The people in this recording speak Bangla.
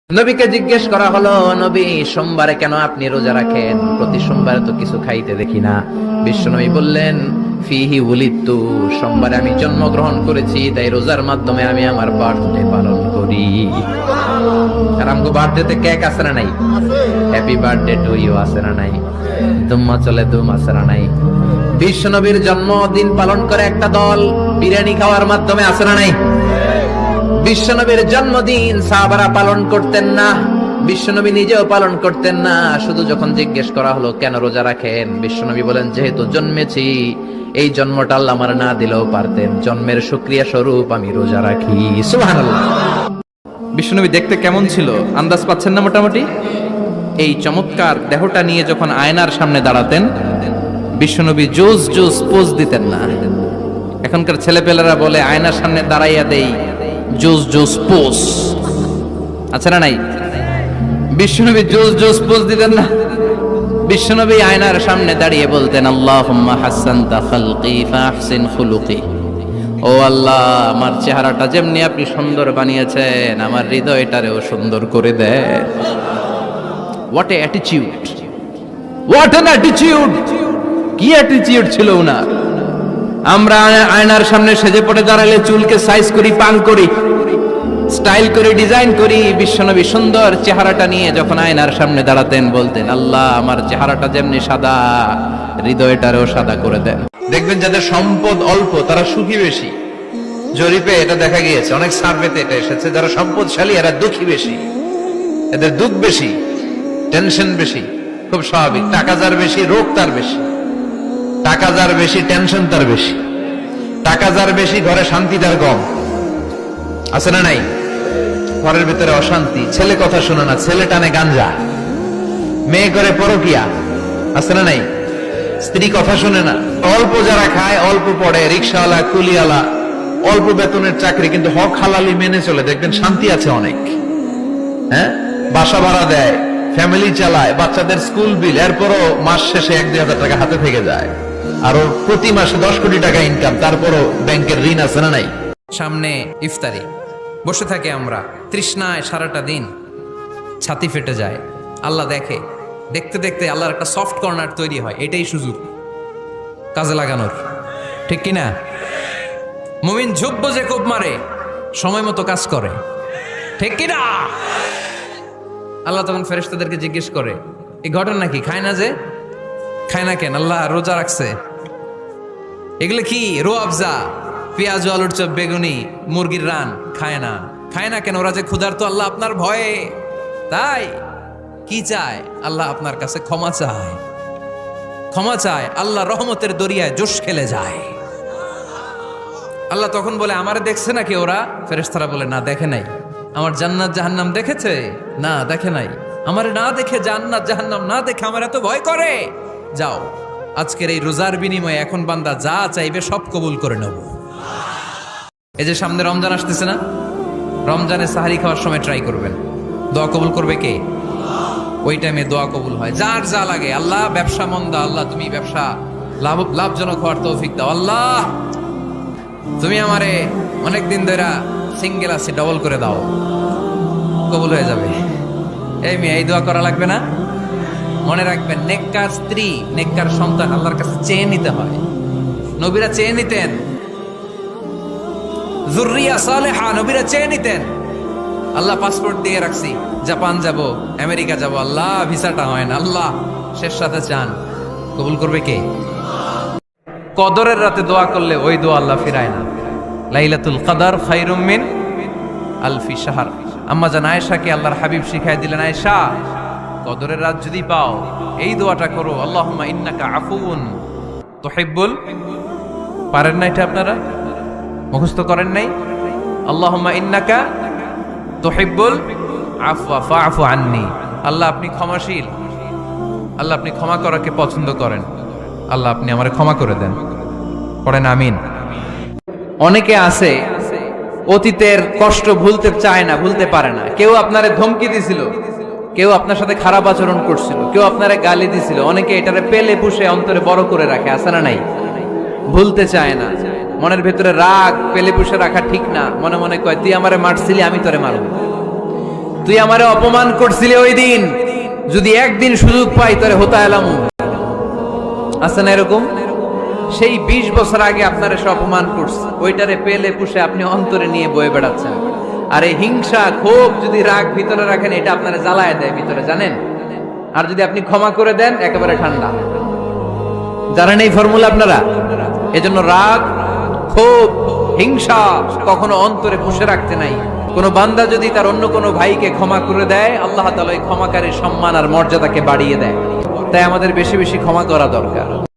নবীকে জিজ্ঞেস করা হলো, নবী সোমবারে কেন আপনি রোজা রাখেন? প্রতি সোমবারে তো কিছু খাইতে দেখি না। বিশ্বনবী বললেন, ফিহি উলিদতু, সোমবারে আমি জন্মগ্রহণ করেছি, তাই রোজার মাধ্যমে আমি আমার বার্থডে পালন করি। আর আমগো বার্থডেতে কেক আছে না নাই? হ্যাপি বার্থডে টু ইউ আছে না নাই? দুম্মা চলে দুম আছে না নাই? বিশ্বনবীর জন্মদিন পালন করে একটা দল বিরিয়ানি খাওয়ার মাধ্যমে আছে না নাই? বিশ্বনবীর জন্মদিন সাহাবারা পালন করতেন না, বিশ্বনবী নিজেও পালন করতেন না। শুধু যখন জিজ্ঞেস করা হলো কেন রোজা রাখেন, বিশ্বনবী বলেন, যেহেতু জন্মেছি, এই জন্মটা আল্লাহ আমার না দিলেও পারতেন, জন্মের শুকরিয়া স্বরূপ আমি রোজা রাখি। সুবহানাল্লাহ। বিশ্বনবী দেখতে কেমন ছিল আন্দাজ পাচ্ছেন না মোটামুটি? এই চমৎকার দেহটা নিয়ে যখন আয়নার সামনে দাঁড়াতেন, বিশ্বনবী জোস জোস পোজ দিতেন না। এখনকার ছেলেপেলেরা বলে আয়নার সামনে দাঁড়াইয়া দেই জোস জোস পোজ, আছে না নাই? বিশ্বনবী জোস জোস পোজ দিতেন না। বিশ্বনবী আয়নার সামনে দাঁড়িয়ে বলতেন, আল্লাহুম্মা হাসানতা খালকি ফাহসিন খুলুকি। ও আল্লাহ, আমার চেহারাটা যেমনি আপনি সুন্দর বানিয়েছেন, আমার হৃদয়টারেও সুন্দর করে দেন। What a attitude, what an attitude! কি অ্যাটিটিউড ছিল উনার! আমরা আয়নার সামনে সেজে পড়ে দাঁড়ালে চুলকে সাইজ করি, পাং করি, স্টাইল করে, ডিজাইন করি। বিশ্বনবী সুন্দর চেহারাটা নিয়ে যখন আয়নার সামনে দাঁড়াতেন, বলতেন, আল্লাহ, আমার চেহারাটা যেমনি সাদা, হৃদয়টারেও সাদা করে দেন। দেখবেন যাদের সম্পদ অল্প তারা সুখী বেশি। জরিপে এটা দেখা গিয়েছে, অনেক সার্ভেতে এটা এসেছে, যারা সম্পদশালী এরা দুঃখী বেশি, এদের দুঃখ বেশি, টেনশন বেশি। খুব স্বাভাবিক, টাকা যার বেশি রোগ তার বেশি, টাকা যার বেশি টেনশন তার বেশি, টাকা যার বেশি ঘরে শান্তি তার কম, আছে না নাই? ঘরের ভিতরে অশান্তি, ছেলে কথা শোনে না, ছেলে টানে গাঞ্জা, মেয়ে করে পরকিয়া, আছে না নাই? স্ত্রী কথা শোনে না। অল্প যারা খায়, অল্প পড়ে, রিক্সাওয়ালা, কুলিওয়ালা, অল্প বেতনের চাকরি, কিন্তু হক হালালি মেনে চলে, দেখবেন শান্তি আছে অনেক। হ্যাঁ, বাসা ভাড়া দেয়, ফ্যামিলি চালায়, বাচ্চাদের স্কুল বিল, এরপরও মাস শেষে 1-2 হাজার টাকা হাতে থেকে যায়। আর ওর প্রতি মাসে 10 কোটি টাকা ইনকাম, তারপরও ব্যাংকের ঋণ আছে না নাই? সামনে ইফতারি, বসে থাকে আমরা তৃষ্ণায় সারাটা দিন, ছাতি ফেটে যায়। আল্লাহ দেখে, দেখতে দেখতে আল্লাহর একটা সফট কর্নার তৈরি হয়। এটাই সুযোগ কাজে লাগানোর, ঠিক কিনা? মুমিন ঝোপ যে কোপ মারে, সময় মতো কাজ করে, ঠিক কিনা? আল্লাহ তখন ফেরেশতাদেরকে জিজ্ঞেস করে, এই ঘটনা কি? খায় না যে, খায় না কেন? আল্লাহ রোজা রাখছে। এগুলো কি? রো আফজা, পেঁয়াজ, আলুর চপ, বেগুনি, মুরগির রান খায় না। খায় না কেন? ওরা যে ক্ষুধার্ত, আল্লাহ আপনার ভয়ে। তাই কি চায়? আল্লাহ আপনার কাছে ক্ষমা চায়, ক্ষমা চায়। আল্লাহ রহমতের দরিয়ায় জোশ খেলে যায়। আল্লাহ তখন বলে, আমারে দেখছে নাকি ওরা? ফেরেশতারা বলে, না, দেখে নাই। আমার জান্নাত জাহান্নাম দেখেছে? না, দেখে নাই। আমারে না দেখে, জান্নাত জাহান্নাম না দেখে আমার এত ভয় করে। যাও, আজকের এই রোজার বিনিময়ে এখন বান্দা যা চাইবে সব কবুল করে নেব। এই যে সামনে রমজান আসতেছে না, রমজানে সাহারি খাওয়ার সময় ট্রাই করবেন, দোয়া কবুল করবে কে? ওই টাইমে দোয়া কবুল হয়। যার যা লাগে, আল্লাহ ব্যবসা মন্দা, আল্লাহ তুমি ব্যবসা লাভজনক হওয়ার তৌফিক দাও, আল্লাহ তুমি আমারে অনেকদিন ধরে সিঙ্গেল আছে, ডবল করে দাও, কবুল হয়ে যাবে। এই মেয়ে, এই দোয়া করা লাগবে না? মনে রাখবেন, নেককার স্ত্রী, নেককার সন্তান আল্লাহর কাছে চেয়ে নিতে হয়। নবীরা চেয়ে নিতেন, যুররিয়া সালেহা নবীরা চেয়ে নিতেন। আল্লাহ পাসপোর্ট দিয়ে রাখছি, জাপান যাব, আমেরিকা যাব, আল্লাহ ভিসাটা হয় না, আল্লাহ শেষ সাথে চান, কবুল করবে কে? কদরের রাতে দোয়া করলে ওই দোয়া আল্লাহ ফিরায় না। লাইলাতুল কদর খায়রুম মিন আলফি শাহর। আম্মা জান আয়েশাকে আল্লাহর হাবিব শিখাই দিলেন, আয়েশা, কদরের রাত যদি পাও, এই দোয়াটা করো, আল্লাহুম্মা ইন্নাকা আফুউন তুহিব্বুল। পারেন না এটা? আপনারা মুখস্থ করেন নাই? আল্লাহুম্মা ইন্নাকা তুহিব্বুল আফওয়া ফাআফু আন্নি। আল্লাহ আপনি ক্ষমাশীল, আল্লাহ আপনি ক্ষমা করাকে পছন্দ করেন, আল্লাহ আপনি আমারে ক্ষমা করে দেন। পড়েন আমিন। অনেকে আছে অতীতের কষ্ট ভুলতে চায় না, ভুলতে পারে না। কেউ আপনারে ধমকি দিছিল, কেউ আপনার সাথে খারাপ আচরণ করছিল, কেউ আপনারে গালি দিছিল, অনেকে এটারে পেলে পুষে অন্তরে বড় করে রাখে, আছে না নাই? ভুলতে চায় না। মনের ভেতরে রাগ পেলে পুষে রাখা ঠিক না। মনে মনে কয়, তুই আমারে মারছিলি, আমি তোরে মারব। তুই আমারে অপমান করছিলি ওই দিন, যদি একদিন সুযোগ পাই তোরে হতা এলামু। আছে না এরকম? সেই 20 বছর আগে আপনারা সে অপমান করছে, ওইটারে পেলে পুষে আপনি অন্তরে নিয়ে বয়ে বেড়াচ্ছেন। আর এই হিংসা ক্ষোভ যদি রাগ ভিতরে রাখেন, এটা আপনারা জ্বালায় দেয় ভিতরে, জানেন? আর যদি আপনি ক্ষমা করে দেন, একেবারে ঠান্ডা। জানেন এই ফর্মুলা আপনারা? এজন্য রাগ, ক্ষোভ, হিংসা কখনো অন্তরে পুষে রাখতে নাই। কোন বান্দা যদি তার অন্য কোনো ভাইকে ক্ষমা করে দেয়, আল্লাহ তাআলা ওই ক্ষমাকারীর সম্মান আর মর্যাদাকে বাড়িয়ে দেয়। তাই আমাদের বেশি বেশি ক্ষমা করা দরকার।